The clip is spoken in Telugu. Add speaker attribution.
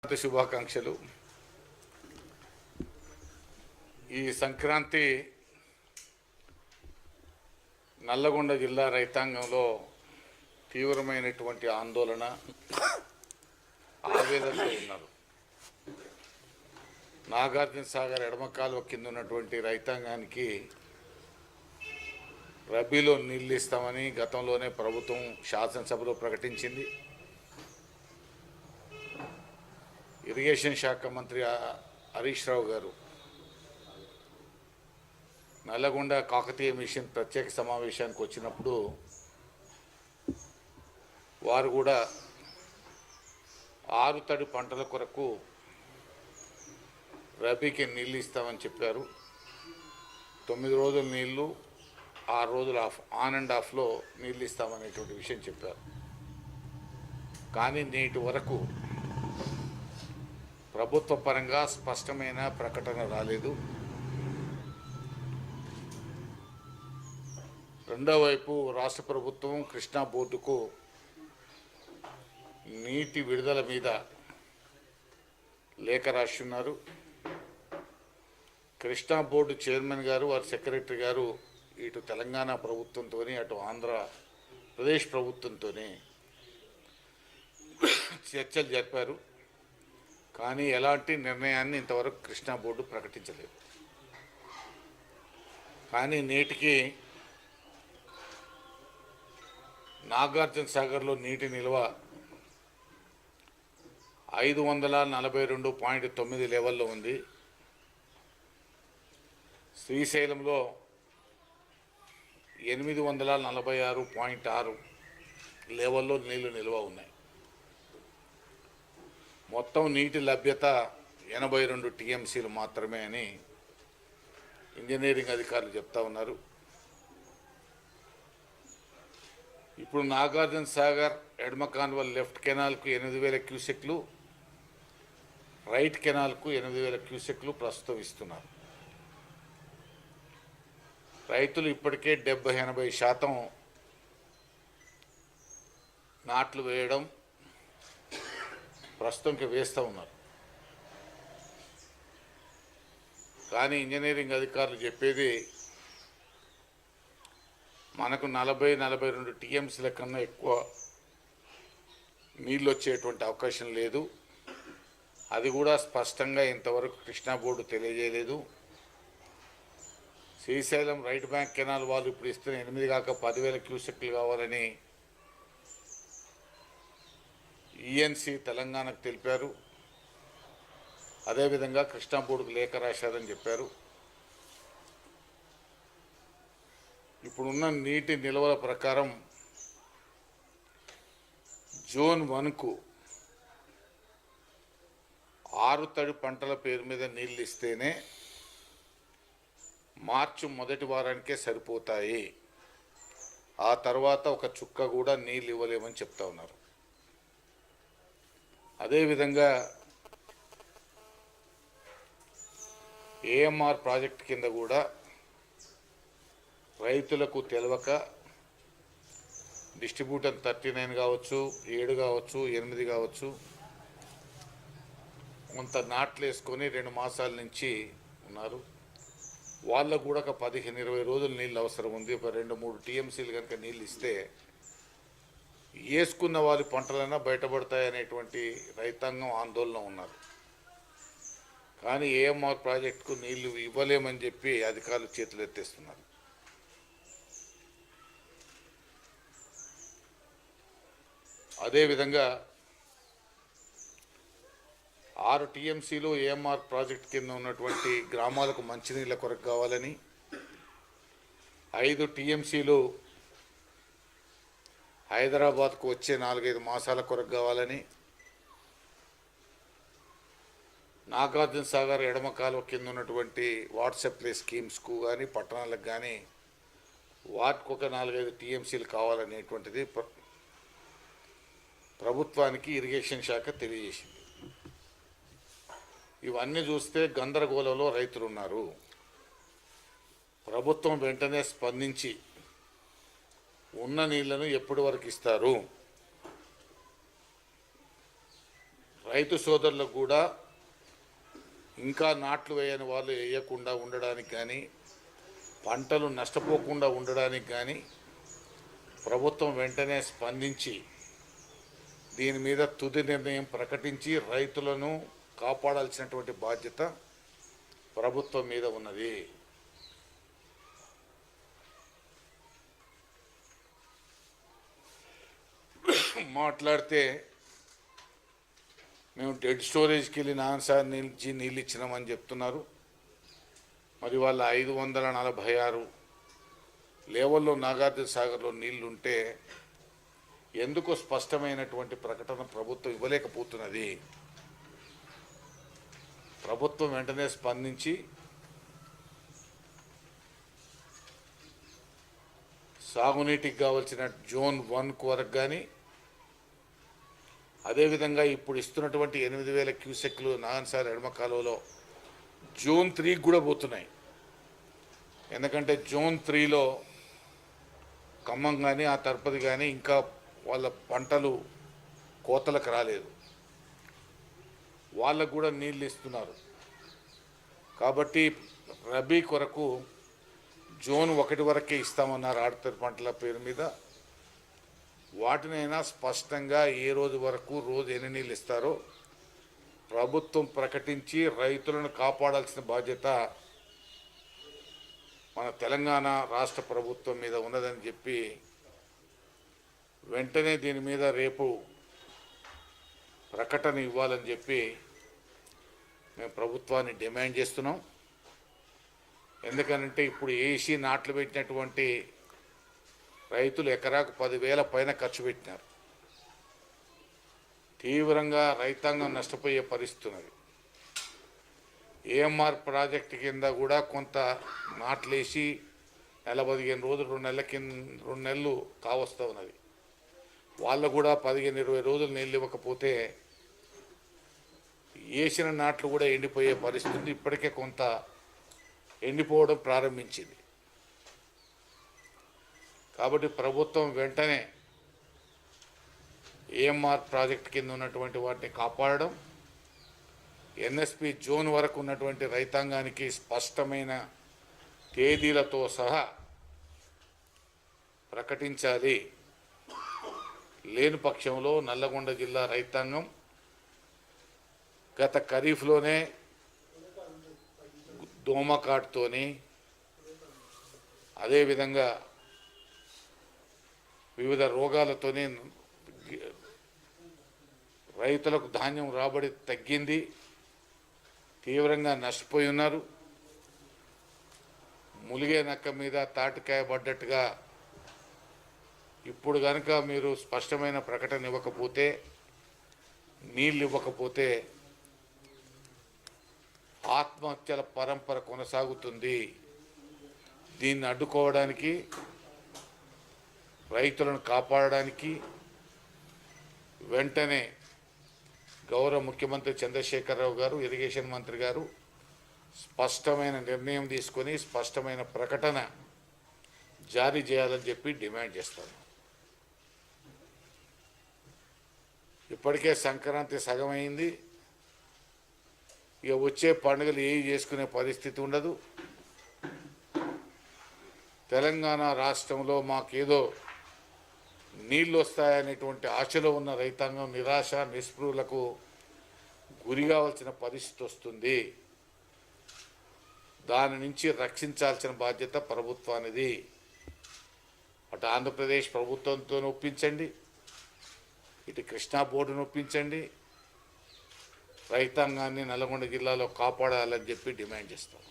Speaker 1: శుభాకాంక్షలు. ఈ సంక్రాంతి నల్లగొండ జిల్లా రైతాంగంలో తీవ్రమైనటువంటి ఆందోళన, ఆవేదనతో ఉన్నారు. నాగార్జున సాగర్ ఎడమ కాలువ కింద ఉన్నటువంటి రైతాంగానికి రబీలో నీళ్ళు ఇస్తామని గతంలోనే ప్రభుత్వం శాసనసభలో ప్రకటించింది. ఇరిగేషన్ శాఖ మంత్రి హరీష్ రావు గారు నల్లగొండ కాకతీయ మిషన్ ప్రత్యేక సమావేశానికి వచ్చినప్పుడు వారు కూడా ఆరుతడి పంటల కొరకు రబీకి నీళ్ళు ఇస్తామని చెప్పారు. 9 రోజులు నీళ్లు, 6 రోజులు ఆన్ అండ్ ఆఫ్లో నీళ్ళు ఇస్తామనేటువంటి విషయం చెప్పారు. కానీ నేటి వరకు ప్రభుత్వ పరంగా స్పష్టమైన ప్రకటన రాలేదు. రెండో వైపు రాష్ట్ర ప్రభుత్వం కృష్ణా బోర్డుకు నీటి విడుదల మీద లేఖ రాస్తున్నారు. కృష్ణా బోర్డు చైర్మన్ గారు, వారి సెక్రటరీ గారు ఇటు తెలంగాణ ప్రభుత్వంతో అటు ఆంధ్రప్రదేశ్ ప్రభుత్వంతో చర్చలు జరిపారు. కానీ ఎలాంటి నిర్ణయాన్ని ఇంతవరకు కృష్ణా బోర్డు ప్రకటించలేదు. కానీ నేటికి నాగార్జున సాగర్లో నీటి నిల్వ 542.9 లెవెల్లో ఉంది. శ్రీశైలంలో 846.6 లెవెల్లో నీళ్లు నిల్వ ఉన్నాయి. మొత్తం నీటి లభ్యత 82 టీఎంసీలు మాత్రమే అని ఇంజనీరింగ్ అధికారులు చెప్తా ఉన్నారు. ఇప్పుడు నాగార్జున సాగర్ ఎడమ కాన్వ లెఫ్ట్ కెనాల్కు 8,000 క్యూసెక్లు, రైట్ కెనాల్కు 8,000 క్యూసెక్లు ప్రస్తుతం ఇస్తున్నారు. రైతులు ఇప్పటికే 70-80% నాట్లు వేయడం ప్రస్తుతంకి వేస్తూ ఉన్నారు. కానీ ఇంజనీరింగ్ అధికారులు చెప్పేది మనకు 40-42 టీఎంసీల కన్నా ఎక్కువ నీళ్ళు వచ్చేటువంటి అవకాశం లేదు. అది కూడా స్పష్టంగా ఇంతవరకు కృష్ణా బోర్డు తెలియజేయలేదు. శ్రీశైలం రైట్ బ్యాంక్ కెనాల్ వాళ్ళు ఇప్పుడు ఇస్తున్న 8 కాక 10,000 క్యూసెక్లు కావాలని ఈఎన్సీ తెలంగాణకు తెలిపారు. అదేవిధంగా కృష్ణా బోర్డుకు లేఖ రాశారని చెప్పారు. ఇప్పుడున్న నీటి నిల్వల ప్రకారం జూన్ 1కు 6 తడి పంటల పేరు మీద నీళ్ళు ఇస్తేనే మార్చి మొదటి వారానికే సరిపోతాయి. ఆ తర్వాత ఒక చుక్క కూడా నీళ్ళు ఇవ్వలేమని చెప్తా ఉన్నారు. అదేవిధంగా ఏఎంఆర్ ప్రాజెక్ట్ కింద కూడా రైతులకు తెలవక డిస్ట్రిబ్యూటర్ 39 కావచ్చు, 7 కావచ్చు, 8 కావచ్చు, కొంత నాట్లు వేసుకొని 2 మాసాల నుంచి ఉన్నారు. వాళ్ళకు కూడా ఒక 15-20 రోజులు నీళ్ళు అవసరం ఉంది. ఒక 2-3 టీఎంసీలు కనుక నీళ్ళు ఇస్తే వేసుకున్న వారి పంటలైనా బయటపడతాయనేటువంటి రైతాంగం ఆందోళన ఉన్నారు. కానీ ఏఎంఆర్ ప్రాజెక్టుకు నీళ్లు ఇవ్వలేమని చెప్పి అధికారులు చేతులు ఎత్తేస్తున్నారు. అదేవిధంగా 6 టీఎంసీలు ఏఎంఆర్ ప్రాజెక్ట్ కింద ఉన్నటువంటి గ్రామాలకు మంచినీళ్ళ కొరకు కావాలని, 5 టీఎంసీలు హైదరాబాద్కు వచ్చే 4-5 మాసాల కొరకు కావాలని, నాగార్జున సాగర్ ఎడమ కాలువ కింద ఉన్నటువంటి వాట్సాప్ స్కీమ్స్కు కానీ పట్టణాలకు కానీ వాటికి ఒక 4-5 టీఎంసీలు కావాలనేటువంటిది ప్రభుత్వానికి ఇరిగేషన్ శాఖ తెలియజేసింది. ఇవన్నీ చూస్తే గందరగోళంలో రైతులు ఉన్నారు. ప్రభుత్వం వెంటనే స్పందించి ఉన్న నీళ్లను ఎప్పటి వరకు ఇస్తారు, రైతు సోదరులకు కూడా ఇంకా నాట్లు వేయని వాళ్ళు వేయకుండా ఉండడానికి కానీ పంటలు నష్టపోకుండా ఉండడానికి కానీ ప్రభుత్వం వెంటనే స్పందించి దీని మీద తుది నిర్ణయం ప్రకటించి రైతులను కాపాడాల్సినటువంటి బాధ్యత ప్రభుత్వం మీద ఉన్నది. మాట్లాడితే మేము డెడ్ స్టోరేజ్కి వెళ్ళి నాన్నసారి నీళ్ళు ఇచ్చినామని చెప్తున్నారు. మరి వాళ్ళ 546 లెవెల్లో నాగార్జున సాగర్లో నీళ్లుంటే ఎందుకు స్పష్టమైనటువంటి ప్రకటన ప్రభుత్వం ఇవ్వలేకపోతున్నది? ప్రభుత్వం వెంటనే స్పందించి సాగునీటికి కావాల్సిన జోన్ 1 వరకు కానీ అదేవిధంగా ఇప్పుడు ఇస్తున్నటువంటి 8,000 క్యూసెక్లు నాగన్సార్ ఎడమ కాలువలో జోన్ 3 కూడా పోతున్నాయి. ఎందుకంటే జోన్ 3లో ఖమ్మం కానీ ఆ తరపతి కానీ ఇంకా వాళ్ళ పంటలు కోతలకు రాలేదు, వాళ్ళకు కూడా నీళ్ళు ఇస్తున్నారు. కాబట్టి రబీ కొరకు జోన్ 1 వరకే ఇస్తామన్నారు ఆడతడి పంటల పేరు మీద. వాటినైనా స్పష్టంగా ఏ రోజు వరకు రోజు ఎన్ని నీళ్ళు ఇస్తారో ప్రభుత్వం ప్రకటించి రైతులను కాపాడాల్సిన బాధ్యత మన తెలంగాణ రాష్ట్ర ప్రభుత్వం మీద ఉన్నదని చెప్పి వెంటనే దీని మీద రేపు ప్రకటన ఇవ్వాలని చెప్పి మేము ప్రభుత్వాన్ని డిమాండ్ చేస్తున్నాం. ఎందుకనంటే ఇప్పుడు ఏసీ నాట్లు పెట్టినటువంటి రైతులు ఎకరాకు 10,000 పైన ఖర్చు పెట్టినారు. తీవ్రంగా రైతాంగం నష్టపోయే పరిస్థితి ఉన్నది. ఏఎంఆర్ ప్రాజెక్టు కింద కూడా కొంత నాట్లేసి 15 రోజులు 2 నెలలు కావస్తూ ఉన్నది. వాళ్ళు కూడా 15-20 రోజులు నీళ్ళు ఇవ్వకపోతే వేసిన నాట్లు కూడా ఎండిపోయే పరిస్థితి. ఇప్పటికే కొంత ఎండిపోవడం ప్రారంభించింది. కాబట్టి ప్రభుత్వం వెంటనే ఏఎంఆర్ ప్రాజెక్ట్ కింద ఉన్నటువంటి వాటిని కాపాడడం, ఎన్ఎస్పి జోన్ వరకు ఉన్నటువంటి రైతాంగానికి స్పష్టమైన తేదీలతో సహా ప్రకటించాలి. లేని పక్షంలో నల్లగొండ జిల్లా రైతాంగం గత ఖరీఫ్లోనే దోమకాటుతోని అదేవిధంగా వివిధ రోగాలతోని రైతులకు ధాన్యం రాబడి తగ్గింది, తీవ్రంగా నష్టపోయి ఉన్నారు. ములిగే నక్క మీద తాటికాయ పడ్డట్టుగా ఇప్పుడు కనుక మీరు స్పష్టమైన ప్రకటన ఇవ్వకపోతే, నీళ్ళు ఇవ్వకపోతే ఆత్మహత్యల పరంపర కొనసాగుతుంది. దీన్ని అడ్డుకోవడానికి, రైతులను కాపాడడానికి వెంటనే గౌరవ ముఖ్యమంత్రి చంద్రశేఖరరావు గారు, ఇరిగేషన్ మంత్రి గారు స్పష్టమైన నిర్ణయం తీసుకొని స్పష్టమైన ప్రకటన జారీ చేయాలని చెప్పి డిమాండ్ చేస్తాను. ఇప్పటికే సంక్రాంతి సగమైంది. ఇక వచ్చే పండుగలు ఏవి చేసుకునే పరిస్థితి ఉండదు. తెలంగాణ రాష్ట్రంలో మాకేదో నీళ్ళు వస్తాయనేటువంటి ఆశలో ఉన్న రైతాంగం నిరాశ నిస్పృహలకు గురి కావాల్సిన పరిస్థితి వస్తుంది. దాని నుంచి రక్షించాల్సిన బాధ్యత ప్రభుత్వానిది. అటు ఆంధ్రప్రదేశ్ ప్రభుత్వంతో ఒప్పించండి, ఇటు కృష్ణా బోర్డును ఒప్పించండి, రైతాంగాన్ని నల్గొండ జిల్లాలో కాపాడాలని చెప్పి డిమాండ్ చేస్తాం.